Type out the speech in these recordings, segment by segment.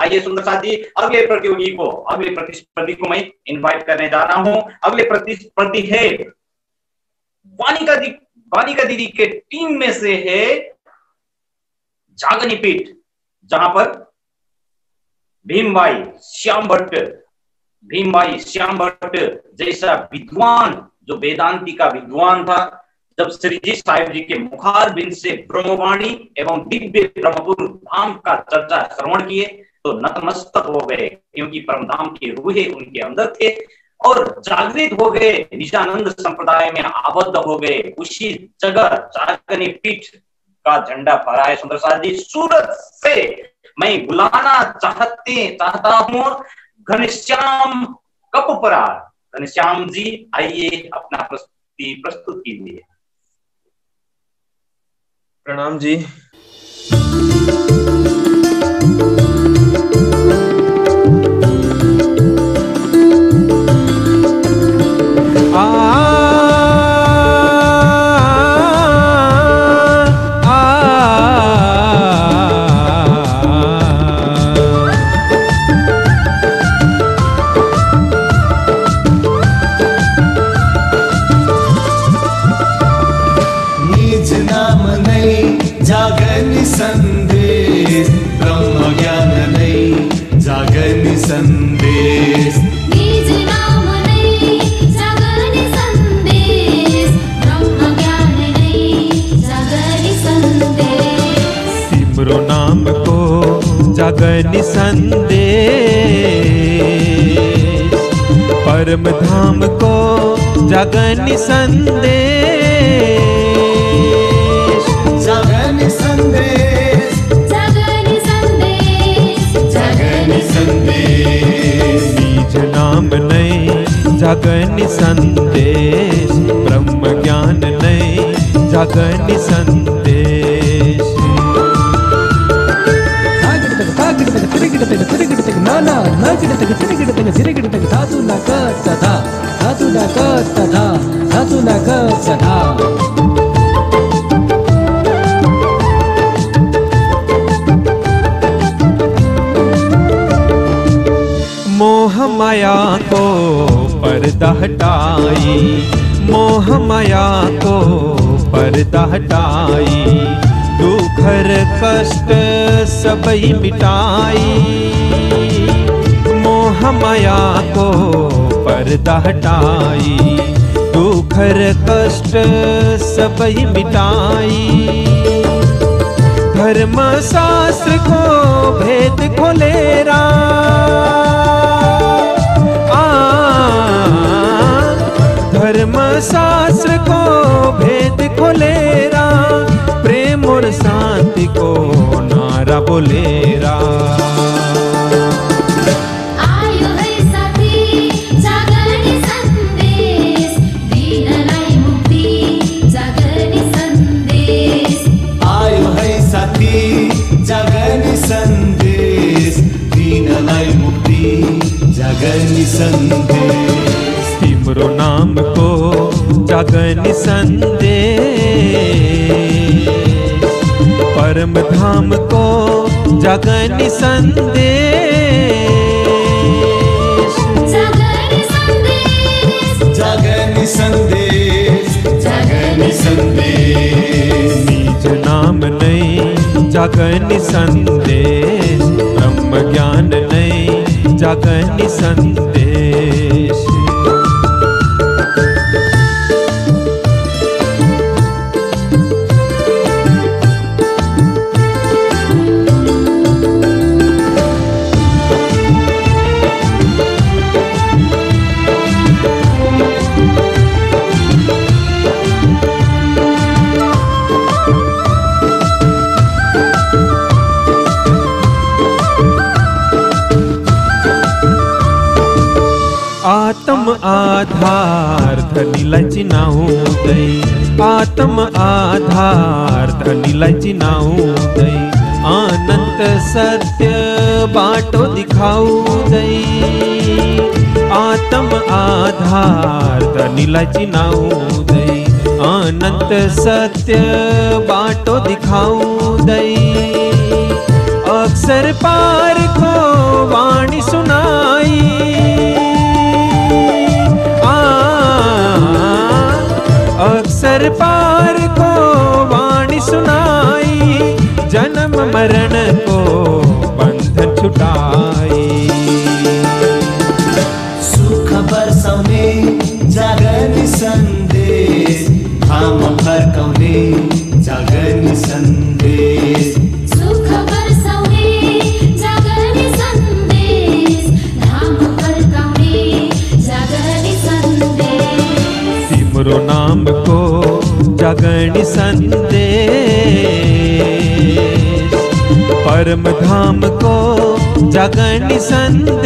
आइए सुंदर साथ जी, अगले प्रतिस्पर्धी को मैं इनवाइट करने जा रहा हूं। अगले प्रतिस्पर्धी है वानिका दीदी के टीम में से है जागनी पीठ, जहां पर भीमबाई श्याम भट्ट जैसा विद्वान, जो वेदांती का विद्वान था, जब श्री जी साहिब जी के मुखार बिंद से ब्रह्मवाणी एवं दिव्य ब्रह्मपुर धाम का चर्चा श्रवण किए तो नतमस्तक हो गए, क्योंकि परम धाम की रूहें उनके अंदर थे और जागृत हो गए, निजानंद संप्रदाय में आबद्ध हो गए। उसी जगह जागनी पीठ का झंडा फहराए सुंदर साथ जी। सूरत से मैं बुलाना चाहता हूं घनश्याम कपुपरा। घनश्याम जी आइए अपना प्रस्तुत कीजिए। प्रणाम जी। संदेश ब्रह्म ज्ञान नहीं जागनी संदेश, निज नाम नहीं जागनी संदेश, ब्रह्म ज्ञान नहीं जागनी संदेश। सिमरो नाम को जागनी संदेश, परम धाम को जागनी संदेश, जागनी संदेश, जागनी संदेश, जागनी संदेश। निज नाम नहीं जागनी संदेश, ब्रह्म ज्ञान नहीं जागनी संदेश। नाना नागिडतग तिरिगिडतग सिरिगिडतग धातु न क तथा धातु न क तथा धातु न क तथा। मोह माया को पर्दा हटाई, मोह माया को पर्दा हटाई, दुखर कष्ट सबई मिटाई। मोह माया को पर्दा हटाई, दुखर कष्ट सबई मिटाई। धर्म शास्त्र को भेद खोलेरा, धर्म शास्त्र को भेद खोलेरा, प्रेम और शांति को नारा बोलेरा। आयो है साथी जागनी संदेश, दीन लाई मुक्ति जागनी संदेश। आयो है साथी जागनी संदेश, दीन लाई मुक्ति जागनी संदेश। सिमरो नाम को जागनी संदेश, परम धाम को जागनी संदेश, जागनी संदेश, जागनी संदेश, जागनी संदेश। निज नाम नहीं जागनी संदेश, ब्रह्म ज्ञान नहीं जागनी संदेश। आत्म आधार धनीला चिनाऊ दई, आत्म आधार धनीला चिनाऊ दई, अनंत सत्य बाटो दिखाऊ दई। आत्म आधार धनीला चिनाऊ दई, अनंत सत्य बाटो दिखाऊ दई। अक्षर पार को मरण को बंधन छुटाए। सुख बरसाउने जागनी सन्देश, धाम फर्काउने जागनी सन्देश। सुख बरसाउने जागनी सन्देश, धाम फर्काउने जागनी सन्देश। तिम्रो नाम को जागनी संदेश, परम धाम को जागनी संदेश।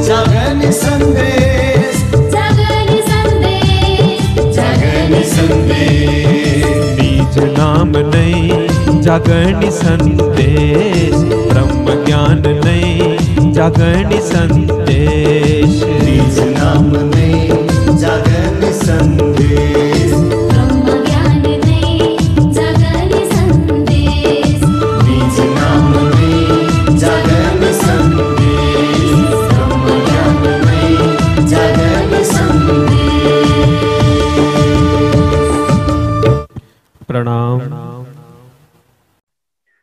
जागनी संदेश, जागनी संदेश, जागनी संदेश। बीज नाम नहीं जागनी संदेश, ब्रह्म ज्ञान नहीं जागनी संदेश। बीज नाम में जागनी संदेश, ब्रह्म ज्ञान नहीं जागनी संदेश। बीज नाम में जागनी संदेश, ब्रह्म ज्ञान में जागनी संदेश। प्रणाम।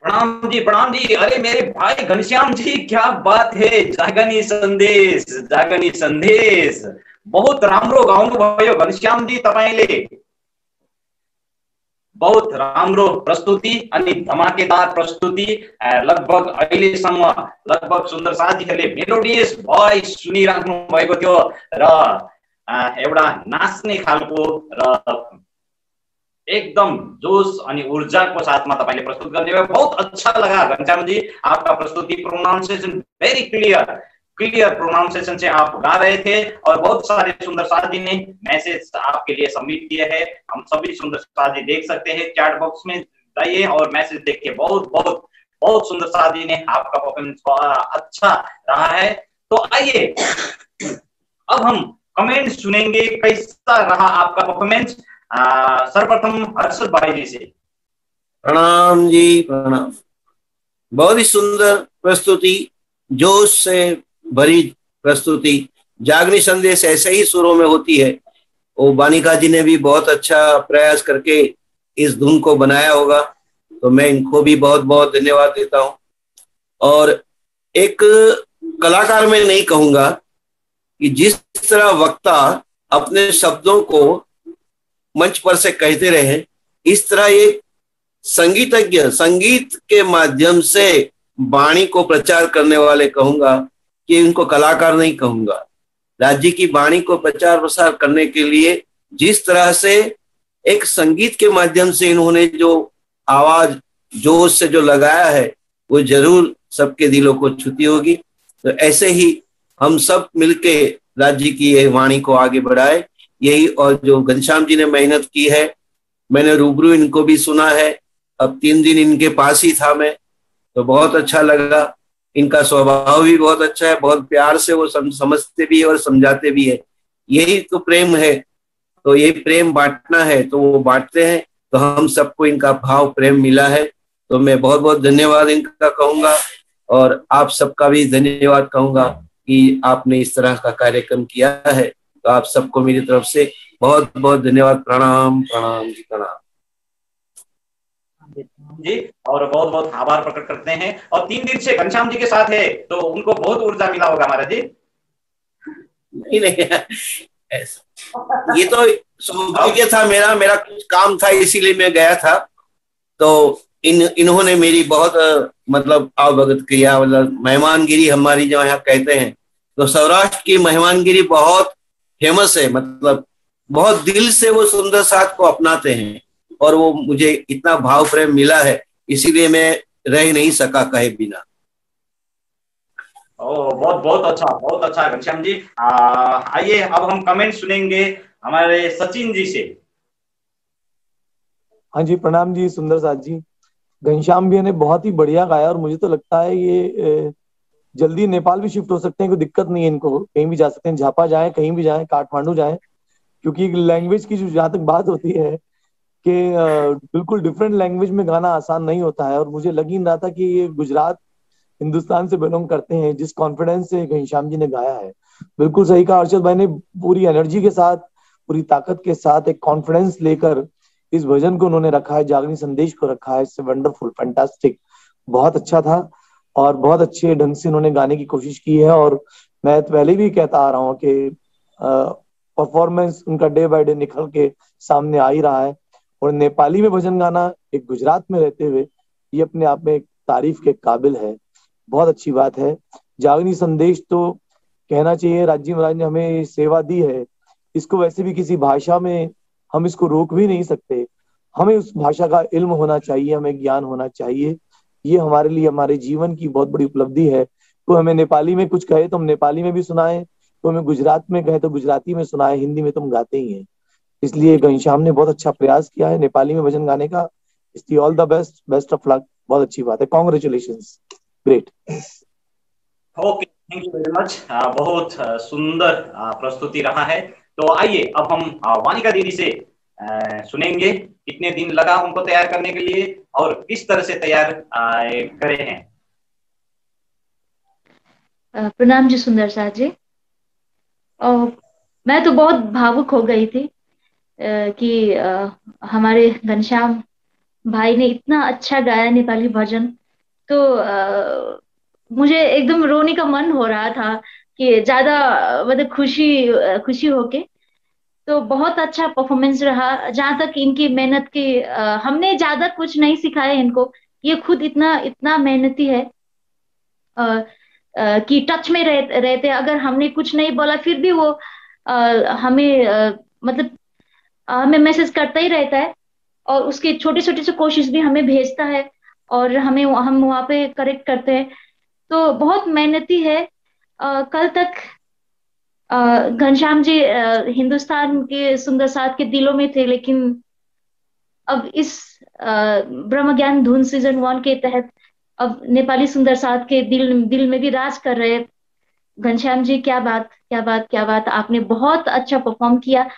प्रणाम जी। अरे मेरे भाई घनश्याम जी, क्या बात है। जागनी संदेश, जागनी संदेश। बहुत राम्रो गाउनु भयो घनश्याम जी तपाईले। बहुत राम्रो प्रस्तुति अनि धमाकेदार प्रस्तुति। लगभग अहिलेसम्म लगभग सुन्दर साथीहरूले मेलोडियस भोइस सुनिराख्नु भएको थियो र एउटा नाच्ने खालको र एकदम जोश अनि ऊर्जा को साथ में तपाईले प्रस्तुत करने में बहुत अच्छा लगा घनश्याम जी। आपका प्रस्तुति प्रोनाउंसिएशन वेरी क्लियर प्रोनाउंसिएशन से आप गा रहे थे और बहुत सारे सुंदर साथी ने मैसेज आपके लिए सबमिट किए हैं। हम सभी सुंदर साथी देख सकते हैं, चैट बॉक्स में जाइए और मैसेज देख के बहुत सुंदर साथी ने आपका परफॉर्मेंस अच्छा रहा है। तो आइए अब हम कमेंट सुनेंगे, कैसा रहा आपका परफॉर्मेंस। सर्वप्रथम हर्षद भाई जी से। प्रणाम जी, प्रणाम। बहुत ही सुंदर प्रस्तुति, जोश से भरी प्रस्तुति। जागनी संदेश ऐसे ही सुरों में होती है। वो बानिका जी ने भी बहुत अच्छा प्रयास करके इस धुन को बनाया होगा, तो मैं इनको भी बहुत बहुत धन्यवाद देता हूँ। और एक कलाकार में नहीं कहूँगा कि जिस तरह वक्ता अपने शब्दों को मंच पर से कहते रहे, इस तरह एक संगीतज्ञ संगीत के माध्यम से वाणी को प्रचार करने वाले कहूंगा कि इनको कलाकार नहीं कहूंगा। राज्य की वाणी को प्रचार प्रसार करने के लिए जिस तरह से एक संगीत के माध्यम से इन्होंने जो आवाज जोश से जो लगाया है, वो जरूर सबके दिलों को छूती होगी। तो ऐसे ही हम सब मिलके राज्य की ये वाणी को आगे बढ़ाए, यही। और जो घनश्याम जी ने मेहनत की है, मैंने रूबरू इनको भी सुना है। अब 3 दिन इनके पास ही था मैं, तो बहुत अच्छा लगा। इनका स्वभाव भी बहुत अच्छा है, बहुत प्यार से वो समझते भी है और समझाते भी है। यही तो प्रेम है, तो यही प्रेम बांटना है, तो वो बांटते हैं। तो हम सबको इनका भाव प्रेम मिला है, तो मैं बहुत बहुत धन्यवाद इनका कहूंगा। और आप सबका भी धन्यवाद कहूंगा कि आपने इस तरह का कार्यक्रम किया है। तो आप सबको मेरी तरफ से बहुत बहुत धन्यवाद। प्रणाम प्रणाम जी, प्रणाम जी। और बहुत बहुत आभार प्रकट करते हैं। और 3 दिन से घनश्याम जी के साथ है, तो उनको बहुत ऊर्जा मिला होगा महाराज जी। नहीं ऐसा ये तो सौभाग्य था मेरा कुछ काम था, इसीलिए मैं गया था। तो इन्होंने मेरी बहुत मतलब अवगत किया। मतलब मेहमानगिरी हमारी जो यहाँ कहते हैं, तो सौराष्ट्र की मेहमानगिरी बहुत फेमस है। मतलब बहुत दिल से वो सुंदर साथ को अपनाते हैं, और वो मुझे इतना भाव प्रेम मिला है, इसीलिए मैं रह नहीं सका कहे बिना। बहुत अच्छा घनश्याम जी। आइए अब हम कमेंट सुनेंगे हमारे सचिन जी से। हाँ जी, प्रणाम जी सुंदर साथ जी। घनश्याम भैया ने बहुत ही बढ़िया गाया, और मुझे तो लगता है ये जल्दी नेपाल भी शिफ्ट हो सकते हैं, कोई दिक्कत नहीं है इनको, कहीं भी जा सकते हैं, झापा जाए, कहीं भी जाए, काठमांडू जाए। क्योंकि लैंग्वेज की जो जहाँ तक बात होती है कि बिल्कुल डिफरेंट लैंग्वेज में गाना आसान नहीं होता है। और मुझे लग ही नहीं रहा था कि ये गुजरात हिंदुस्तान से बिलोंग करते हैं, जिस कॉन्फिडेंस से घनश्याम जी ने गाया है। बिल्कुल सही कहा अर्षद भाई ने, पूरी एनर्जी के साथ, पूरी ताकत के साथ, एक कॉन्फिडेंस लेकर इस भजन को उन्होंने रखा है, जागनी संदेश को रखा है, इट्स वंडरफुल, फैंटास्टिक, बहुत अच्छा था और बहुत अच्छे ढंग से उन्होंने गाने की कोशिश की है। और मैं पहले भी कहता आ रहा हूँ कि परफॉर्मेंस उनका डे बाय डे निखर के सामने आ ही रहा है। और नेपाली में भजन गाना एक गुजरात में रहते हुए, ये अपने आप में एक तारीफ के काबिल है, बहुत अच्छी बात है। जागनी संदेश तो कहना चाहिए राज्य महाराज ने हमें सेवा दी है, इसको वैसे भी किसी भाषा में हम इसको रोक भी नहीं सकते, हमें उस भाषा का इल्म होना चाहिए, हमें ज्ञान होना चाहिए। ये हमारे लिए हमारे जीवन की बहुत बड़ी उपलब्धि है। तो हमें नेपाली में कुछ कहे तो हम नेपाली में भी सुनाए, तो हमें गुजरात में कहे तो गुजराती में सुनाए, हिंदी में तो हम गाते ही हैं। इसलिए घनश्याम ने बहुत अच्छा प्रयास किया है नेपाली में भजन गाने का। इसलिए all the best, best of luck, बहुत अच्छी बात है, congratulations, great. Okay, thank you very much. बहुत सुंदर प्रस्तुति रहा है। तो आइए अब हम वानिका दीदी से सुनेंगे कितने दिन लगा उनको तैयार करने के लिए और किस तरह से तैयार करे हैं। प्रणाम जी सुंदर साथ जी। मैं तो बहुत भावुक हो गई थी कि हमारे घनश्याम भाई ने इतना अच्छा गाया नेपाली भजन। तो मुझे एकदम रोने का मन हो रहा था कि ज्यादा मतलब खुशी होके। तो बहुत अच्छा परफॉर्मेंस रहा। जहाँ तक इनकी मेहनत की, हमने ज्यादा कुछ नहीं सिखाया इनको, ये खुद इतना मेहनती है कि टच में रहते। अगर हमने कुछ नहीं बोला फिर भी वो हमें मतलब हमें मैसेज करता ही रहता है और उसकी छोटी छोटी सी कोशिश भी हमें भेजता है और हम वहाँ पे करेक्ट करते हैं। तो बहुत मेहनती है। कल तक घनश्याम जी हिंदुस्तान के सुंदर साथ के दिलों में थे, लेकिन अब इस ब्रह्म ज्ञान धुन सीजन 1 के तहत अब नेपाली सुंदर साथ के दिल में भी राज कर रहे। घनश्याम जी क्या बात, आपने बहुत अच्छा परफॉर्म किया।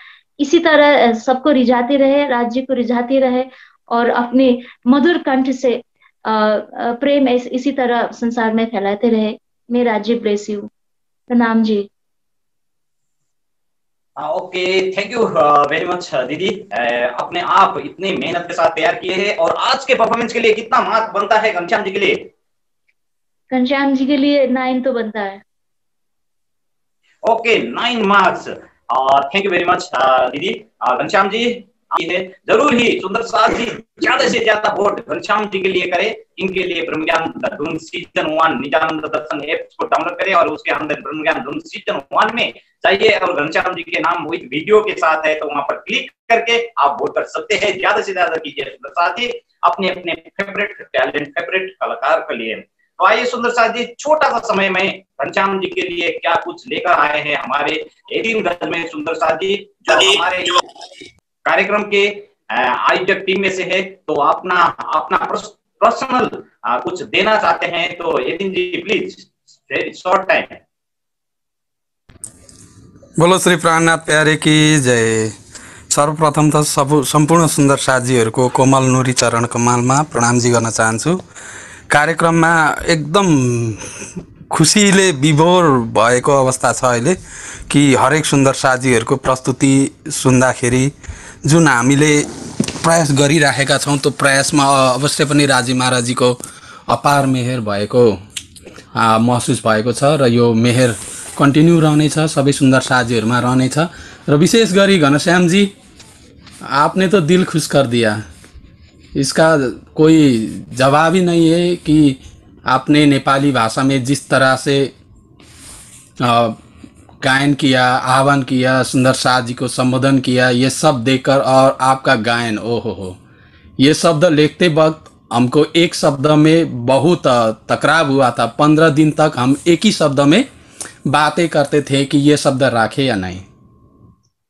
इसी तरह सबको रिझाते रहे, राज्य को रिझाते रहे और अपने मधुर कंठ से प्रेम इसी तरह संसार में फैलाते रहे। मैं राज्य ब्लेस यू। प्रणाम जी। Okay, thank you very much दीदी। अपने आप इतने मेहनत के साथ तैयार किए हैं और आज के परफॉर्मेंस के लिए कितना मार्क बनता है घनश्याम जी के लिए? घनश्याम जी के लिए 9 तो बनता है। Okay, 9 marks. Thank you very much दीदी। घनश्याम जी है जरूर ही सुंदर साथ जी ज्यादा से ज्यादा वोट घनश्याम जी के लिए करे। इनके लिए ब्रह्म ज्ञान धुन सीजन 1 निजानंद दर्शन ऐप को डाउनलोड करे और उसके अंदर ब्रह्म ज्ञान धुन सीजन 1 में जाइए और घनश्याम जी के नाम विद वीडियो के साथ है तो वहां पर क्लिक करके आप वोट कर सकते हैं। ज्यादा से ज्यादा कीजिए सुंदर साथ जी अपने अपने फेवरेट टैलेंट, फेवरेट कलाकार के लिए। तो आइए सुंदर साथ जी, छोटा सा समय में घनश्याम जी के लिए क्या कुछ लेकर आए हैं हमारे एडिन गज में सुंदर साथ जी, जो हमारे कार्यक्रम के आयोजक टीम में से है, तो अपना पर्सनल कुछ देना चाहते हैं तो एडिन ji please, very short time. बोलो श्री प्राणनाथ प्यारे की जय। सर्वप्रथम त सम्पूर्ण सुंदर साथीहरूको कोमल नुरी चरण कमालमा प्रणामजी गर्न चाहन्छु। कार्यक्रममा एकदम खुसीले विभोर भएको अवस्था छ अहिले कि हरेक सुंदर साथीहरूको प्रस्तुति सुन्दाखेरि जुन हामीले प्रयास गरिराखेका छौँ त्यो प्रयासमा अवश्य पनि राजी महाराजीको अपार मेहेर भएको महसुस भएको छ र यो मेहेर कन्टिन्यू रहनेछ, सबै सुंदर साथीहरूमा रहनेछ। र विशेष गरी घनश्याम जी, आपने तो दिल खुश कर दिया, इसका कोई जवाब ही नहीं है कि आपने नेपाली भाषा में जिस तरह से गायन किया, आह्वान किया, सुंदर साथ जी को संबोधन किया, ये सब देखकर और आपका गायन, ओहो हो, ये शब्द लिखते वक्त हमको एक शब्द में बहुत तकरार हुआ था। 15 दिन तक हम एक ही शब्द में बातें करते थे कि ये शब्द राखे या नहीं।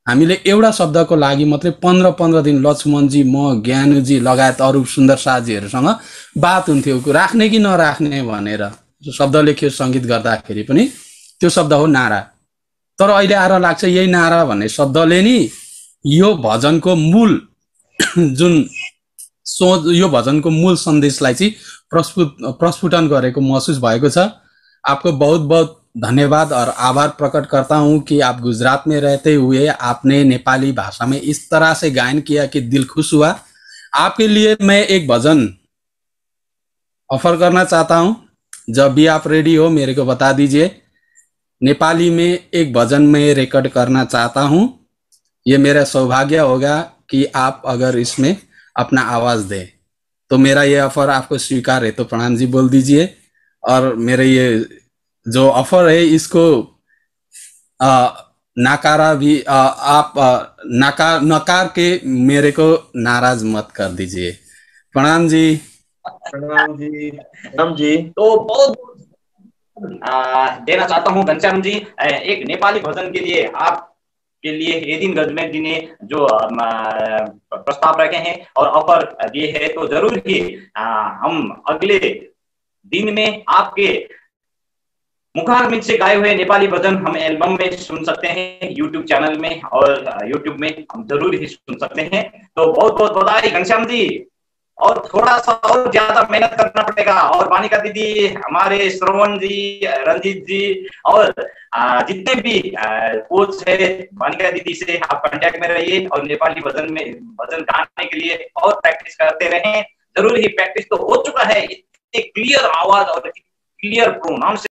हामीले एउटा शब्दको लागि मात्रै 15 दिन लक्ष्मणजी, म, ज्ञानुजी लगायत अरू सुंदर साथीहरूसँग बात हुन्थ्यो राख्ने कि नराख्ने भनेर। शब्द लेख्यो संगीत गर्दाखेरि पनि त्यो शब्द हो नारा। तर अहिले आएर लाग्छ यही नारा भन्ने शब्दले नि यो भजनको मूल जुन सोच, यो भजनको मूल सन्देशलाई चाहिँ प्रस्फुटन गरेको महसुस भएको छ। आपको बहुत बहुत धन्यवाद और आभार प्रकट करता हूं कि आप गुजरात में रहते हुए आपने नेपाली भाषा में इस तरह से गायन किया कि दिल खुश हुआ। आपके लिए मैं एक भजन ऑफर करना चाहता हूं। जब भी आप रेडी हो मेरे को बता दीजिए। नेपाली में एक भजन मैं रिकॉर्ड करना चाहता हूं। ये मेरा सौभाग्य होगा कि आप अगर इसमें अपना आवाज दें, तो मेरा ये ऑफर आपको स्वीकार है तो प्रणाम जी बोल दीजिए। और मेरे ये जो ऑफर है इसको नकारा भी आप नकार के मेरे को नाराज मत कर दीजिए। प्रणाम जी। प्रणाम जी। प्रणाम जी। तो बहुत देना चाहता हूँ घनश्याम जी, एक नेपाली भजन के लिए आपके लिए एदिन गजमेर जी ने जो प्रस्ताव रखे हैं और ऑफर दिए हैं, तो जरूर ही हम अगले दिन में आपके मुखारबिंद से गाए हुए नेपाली भजन हम एल्बम में सुन सकते हैं, यूट्यूब चैनल में और यूट्यूब में हम जरूर ही सुन सकते हैं। तो बहुत बहुत बधाई घनश्याम जी, और थोड़ा सा और ज्यादा मेहनत करना पड़ेगा। और वानिका दीदी, हमारे श्रवण जी, रंजीत जी और जितने भी कोच है, वानिका दीदी से आप कांटेक्ट में रहिए और नेपाली भजन गाने के लिए और प्रैक्टिस करते रहें। जरूर ही प्रैक्टिस तो हो चुका है, इतने क्लियर आवाज और क्लियर प्रोनाउंस